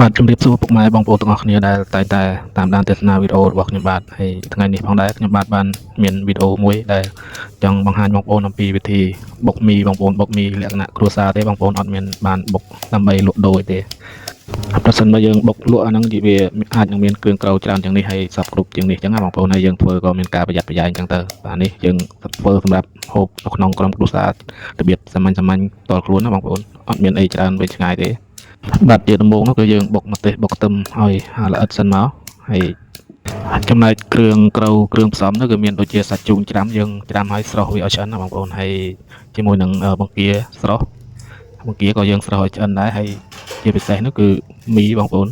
បាទជំរាបសួរពុកម៉ែបងប្អូនទាំងអស់គ្នាដែលតែងតែតាមដានទស្សនាវីដេអូរបស់ខ្ញុំបាទហើយថ្ងៃនេះផងដែរខ្ញុំបាទបានមានវីដេអូមួយដែលចង់បង្ហាញបងប្អូនអំពីវិធីបុកមីបងប្អូនបុកមីលក្ខណៈគ្រួសារទេបងប្អូនអត់មានបានបុកដើម្បីលក់ដូរទេប្រសិនបើយើងបុកលក់អាហ្នឹងវាអាចនឹងមានគ្រឿងក្រៅច្រើនជាងនេះហើយសពគ្រប់ជាងនេះអញ្ចឹងណាបងប្អូនហើយយើងធ្វើក៏មានការប្រយ័ត្នប្រយែងអញ្ចឹងទៅបាទនេះយើងធ្វើសម្រាប់ហូបនៅក្នុងក្រុមគ្រួសាររបៀបសាមញ្ញតលខ្លួនណាបងប្អូនអត់មានអីច្រើនវែងឆ្ងាយទេបាទជាដំបូងនោះគឺយើងបុកម្ទេសបុកខ្ទឹមឲ្យល្អិតសិនមកហើយចំណែកគ្រឿងក្រៅគ្រឿងផ្សំនោះគឺមានដូចជាសាច់ជូរច្រាំយើងច្រាំឲ្យស្រស់វាឲ្យឆ្អិនណាបងប្អូនហើយជាមួយនឹងបង្គាស្រស់បង្គាក៏យើងស្រស់ឲ្យឆ្អិនដែរហើយជាពិសេសនោះគឺមីបងប្អូន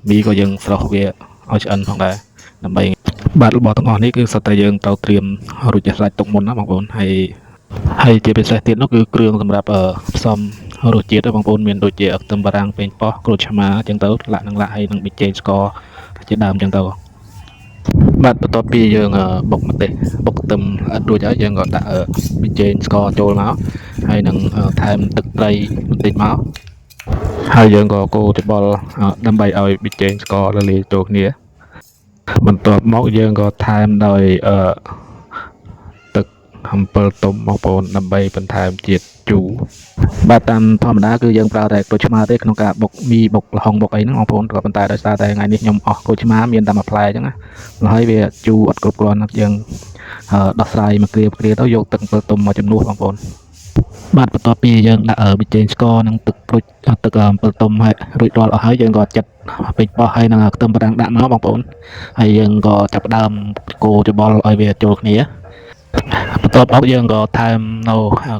មីក៏យើងស្រស់វាឲ្យឆ្អិនផងដែរដើម្បីបាទរបស់ទាំងអស់នេះគឺសុទ្ធតែយើងត្រូវត្រៀមរួចជាស្រេចទុកមុនណាបងប្អូនហើយជាពិសេសទៀតនោះគឺគ្រឿងសម្រាប់ផ្សំរសជាតិបងប្អូនមានដូចជាខ្ទឹមបារាំងប៉េងប៉ោះក្រូចឆ្មាអញ្ចឹងទៅលាក់ហើយនឹងប៊ីចេងស្ករជាដើមអញ្ចឹងទៅបាទបន្ទាប់ពីយើងបុកម្ទេសបុកខ្ទឹមល្អិតរួចហើយយើងក៏ដាក់ប៊ីចេងស្ករចូលមកហើយនឹងថែមទឹកត្រីបន្តិចមកហើយយើងក៏កូរច្បល់ដើម្បីឲ្យប៊ីចេងស្កររលាយចូលគ្នាបន្ទាប់មកយើងក៏ថែមដោយទឹកអំពិលទុំបងប្អូនដើម្បីបន្ថែមជាតិជូរបាទតាមធម្មតាគឺយើងប្រើតែក្រូចឆ្មាទេក្នុងការបុកមីបុកល្ហុងបុកអីហ្នឹងបងប្អូនក៏ប៉ុន្តែដោយសារតែថ្ងៃនេះខ្ញុំអស់ក្រូចឆ្មាមានតែមួយផ្លែអញ្ចឹងណាហើយវាជូរអត់គ្រប់គ្រាន់យើងដោះស្រាយមកគ្រាទៅយកទឹកអំពិលទុំមកជំនួសបងប្អូនបាទបន្ទាប់ពីយើងដាក់ប៊ីចេងស្ករនិងទឹកក្រូចទឹកអំពិលទុំហើយរួចរាល់អស់ហើយយើងក៏ចាត់ពេជ្រប៉ោះហើយនឹងខ្ទឹមបារាំងដាក់មកបងប្អូនហើយយើងក៏ចាប់ផ្ដើមកូរច្បល់ឲ្យវាចូលគ្នាបន្ទាប់មកយើងក៏ថែមនៅ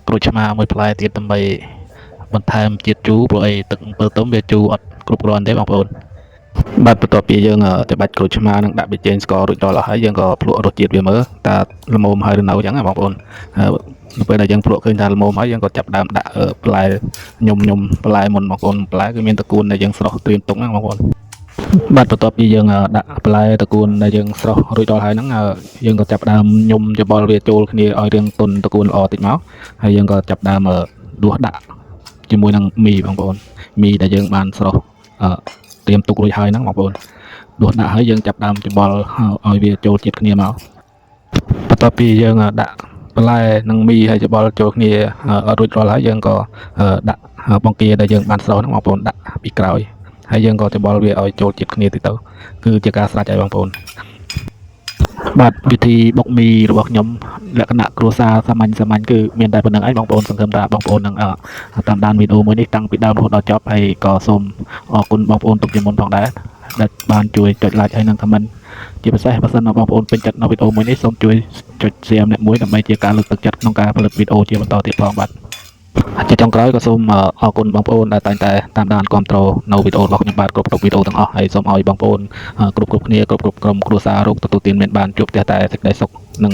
ក្រូចឆ្មាមួយផ្លែទៀតដើម្បីបន្ថែមជាតិជូរព្រោះអីទឹកអំពិលទុំវាជូរអត់គ្រប់គ្រាន់ទេបងប្អូនបាទបន្ទាប់ពីយើងទៅបាច់ក្រូចឆ្មានឹងដាក់ប៊ីចេងស្កររួចរាល់អស់ហើយយើងក៏ភ្លក់រសជាតិវាមើលតើល្មមហើយឬនៅអញ្ចឹងណាបងប្អូននៅពេលដែលយើងភ្លក់ឃើញថាល្មមហើយយើងក៏ចាប់ផ្ដើមដាក់ផ្លែញុំផ្លែមុនបងប្អូនផ្លែគឺមានតកួនដែលយើងស្រស់ត្រៀមទុកហ្នឹងបងប្អូនបាទបន្ទាប់ពីយើងដាក់ផ្លែតកួនដែលយើងស្រស់រួចរាល់ហើយហ្នឹងយើងក៏ចាប់ផ្ដើមញុំច្បល់វាចូលគ្នាឲ្យរាងទន់តកួនល្អតិចមកហើយយើងក៏ចាប់ផ្ដើមដួសដាក់ជាមួយនឹងមីបងប្អូនមីដែលយើងបានស្រស់ត្រៀមទុករួចហើយហ្នឹងបងប្អូនដួសដាក់ហើយយើងចាប់ផ្ដើមច្បល់ឲ្យវាចូលជាតិគ្នាមកបន្ទាប់ពីយើងដាក់បន្លែនិងមីហើយច្បល់ចូលគ្នារួចរាល់ហើយយើងក៏ដាក់បង្គាដែលយើងបានស្រស់ហ្នឹងបងប្អូនដាក់ពីក្រោយហើយយើងក៏ច្បល់វាឲ្យចូលជាតិគ្នាទៅគឺជាការស្រេចហើយបងប្អូនបាទវិធីបុកមីរបស់ខ្ញុំលក្ខណៈគ្រួសារសាមញ្ញគឺមានតែប៉ុណ្្នឹងឯងបងប្អូនសង្ឃឹមថាបងប្អូននឹងតាមដានវីដេអូមួយនេះតាំងពីដើមរហូតដល់ចប់ហើយក៏សូមអរគុណបងប្អូនទុកជាមុនផងដែរដែលបានជួយចុច like ហើយនិង comment ជាពិសេសបើសិនបងប្អូនពេញចិត្តនៅវីដេអូមួយនេះសូមជួយចុច share ម្នាក់មួយដើម្បីជាការលើកទឹកចិត្តក្នុងការផលិតវីដេអូជាបន្តទៀតផងបាទជាចុងក្រោយក៏សូមអរគុណបងប្អូនដែលតែងតែតាមដានគាំទ្រនៅវីដេអូរបស់ខ្ញុំបាទគ្រប់វីដេអូទាំងអស់ហើយសូមឲ្យបងប្អូនគ្រប់គ្នាគ្រប់ក្រុមគ្រួសាររកទទួលទានមានបានជួបតែសេចក្តីសុខនិង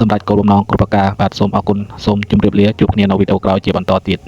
សម្រាប់គោលបំណងគ្រប់ប្រការបាទសូមអរគុណសូមជម្រាបលាជួបគ្នានៅវីដេអូក្រោយជាបន្តទៀត